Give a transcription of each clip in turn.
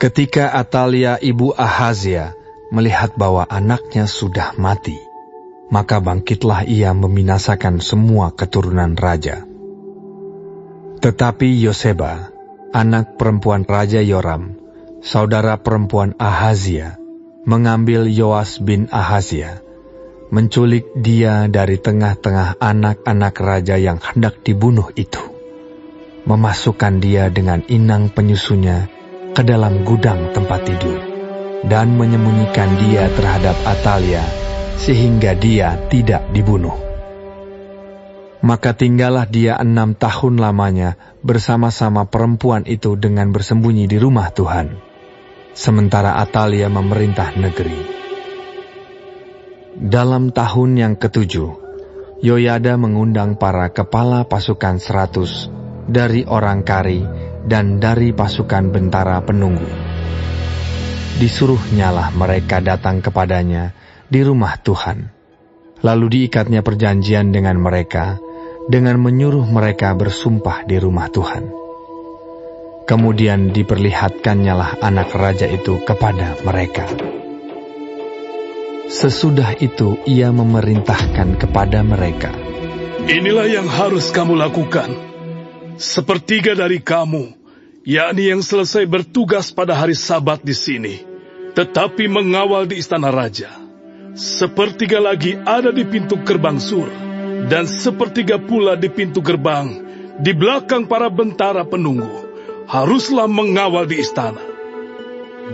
Ketika Atalia ibu Ahazia melihat bahwa anaknya sudah mati, maka bangkitlah ia membinasakan semua keturunan raja. Tetapi Yoseba, anak perempuan Raja Yoram, saudara perempuan Ahazia, mengambil Yoas bin Ahazia, menculik dia dari tengah-tengah anak-anak raja yang hendak dibunuh itu, memasukkan dia dengan inang penyusunya ke dalam gudang tempat tidur, dan menyembunyikan dia terhadap Atalia, sehingga dia tidak dibunuh. Maka tinggallah dia 6 tahun lamanya bersama-sama perempuan itu dengan bersembunyi di rumah Tuhan, sementara Atalia memerintah negeri. Dalam tahun yang ke-7, Yoyada mengundang para kepala pasukan 100 dari orang Kari dan dari pasukan bentara penunggu. Disuruhnyalah mereka datang kepadanya di rumah Tuhan. Lalu diikatnya perjanjian dengan mereka, dengan menyuruh mereka bersumpah di rumah Tuhan. Kemudian diperlihatkannyalah anak raja itu kepada mereka. Sesudah itu ia memerintahkan kepada mereka, "Inilah yang harus kamu lakukan. Sepertiga dari kamu, yakni yang selesai bertugas pada hari Sabat di sini, tetapi mengawal di istana raja. Sepertiga lagi ada di pintu gerbang sur, dan sepertiga pula di pintu gerbang, di belakang para bentara penunggu, haruslah mengawal di istana.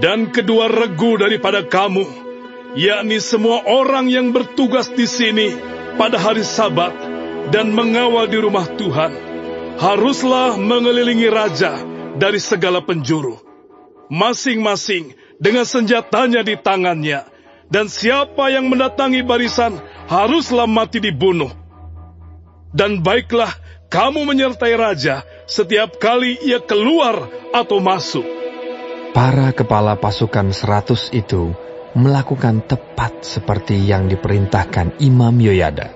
Dan kedua regu daripada kamu, yakni semua orang yang bertugas di sini pada hari Sabat dan mengawal di rumah Tuhan, haruslah mengelilingi raja dari segala penjuru, masing-masing dengan senjatanya di tangannya, dan siapa yang mendatangi barisan haruslah mati dibunuh. Dan baiklah kamu menyertai raja setiap kali ia keluar atau masuk." Para kepala pasukan 100 itu melakukan tepat seperti yang diperintahkan Imam Yoyada.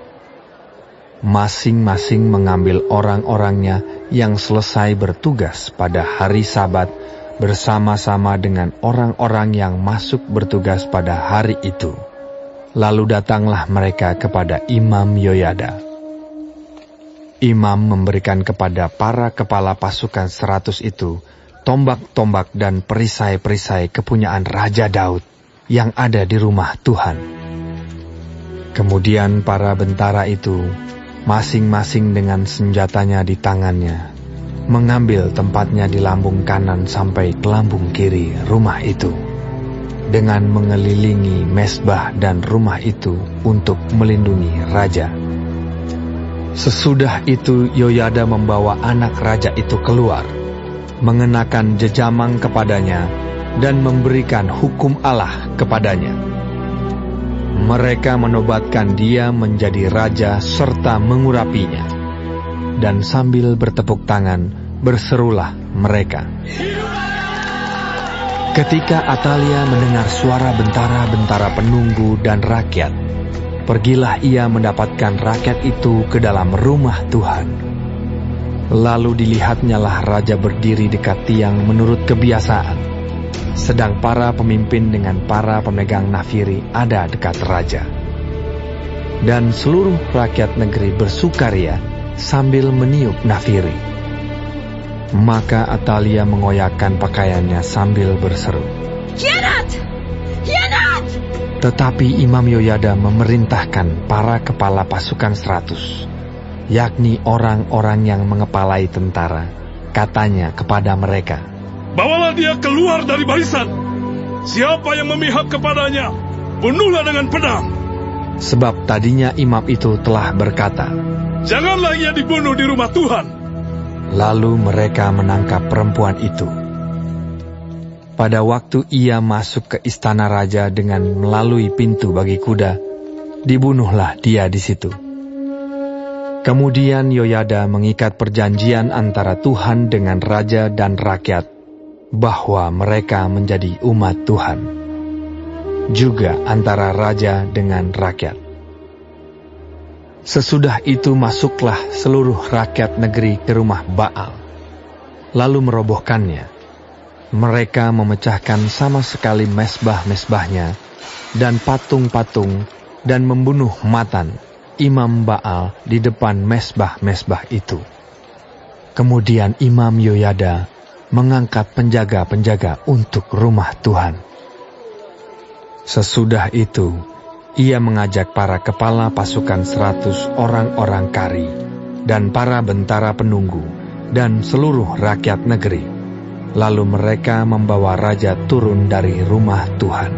Masing-masing mengambil orang-orangnya yang selesai bertugas pada hari Sabat bersama-sama dengan orang-orang yang masuk bertugas pada hari itu. Lalu datanglah mereka kepada Imam Yoyada. Imam memberikan kepada para kepala pasukan 100 itu tombak-tombak dan perisai-perisai kepunyaan Raja Daud yang ada di rumah Tuhan. Kemudian para bentara itu, masing-masing dengan senjatanya di tangannya, mengambil tempatnya di lambung kanan sampai ke lambung kiri rumah itu, dengan mengelilingi mezbah dan rumah itu untuk melindungi raja. Sesudah itu Yoyada membawa anak raja itu keluar, mengenakan jejamang kepadanya, dan memberikan hukum Allah kepadanya. Mereka menobatkan dia menjadi raja serta mengurapinya. Dan sambil bertepuk tangan, berserulah mereka. Ketika Atalia mendengar suara bentara-bentara penunggu dan rakyat, pergilah ia mendapatkan rakyat itu ke dalam rumah Tuhan. Lalu dilihatnyalah raja berdiri dekat tiang menurut kebiasaan, sedang para pemimpin dengan para pemegang nafiri ada dekat raja. Dan seluruh rakyat negeri bersukaria sambil meniup nafiri. Maka Atalia mengoyakkan pakaiannya sambil berseru, "Khianat! Khianat!" Tetapi Imam Yoyada memerintahkan para kepala pasukan 100, yakni orang-orang yang mengepalai tentara, katanya kepada mereka, "Bawalah dia keluar dari barisan. Siapa yang memihak kepadanya, bunuhlah dengan pedang." Sebab tadinya imam itu telah berkata, "Janganlah ia dibunuh di rumah Tuhan." Lalu mereka menangkap perempuan itu. Pada waktu ia masuk ke istana raja dengan melalui pintu bagi kuda, dibunuhlah dia di situ. Kemudian Yoyada mengikat perjanjian antara Tuhan dengan raja dan rakyat, bahwa mereka menjadi umat Tuhan, juga antara raja dengan rakyat. Sesudah itu masuklah seluruh rakyat negeri ke rumah Baal, lalu merobohkannya. Mereka memecahkan sama sekali mesbah-mesbahnya dan patung-patung dan membunuh Matan, imam Baal, di depan mesbah-mesbah itu. Kemudian Imam Yoyada mengangkat penjaga-penjaga untuk rumah Tuhan. Sesudah itu, ia mengajak para kepala pasukan 100 orang-orang kari dan para bentara penunggu dan seluruh rakyat negeri. Lalu mereka membawa raja turun dari rumah Tuhan.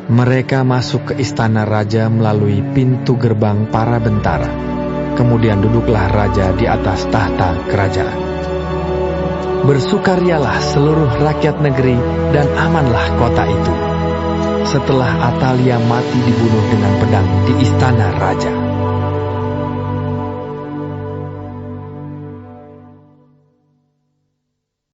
Mereka masuk ke istana raja melalui pintu gerbang para bentara. Kemudian duduklah raja di atas tahta kerajaan. Bersukarialah seluruh rakyat negeri dan amanlah kota itu. Setelah Atalia mati dibunuh dengan pedang di istana raja.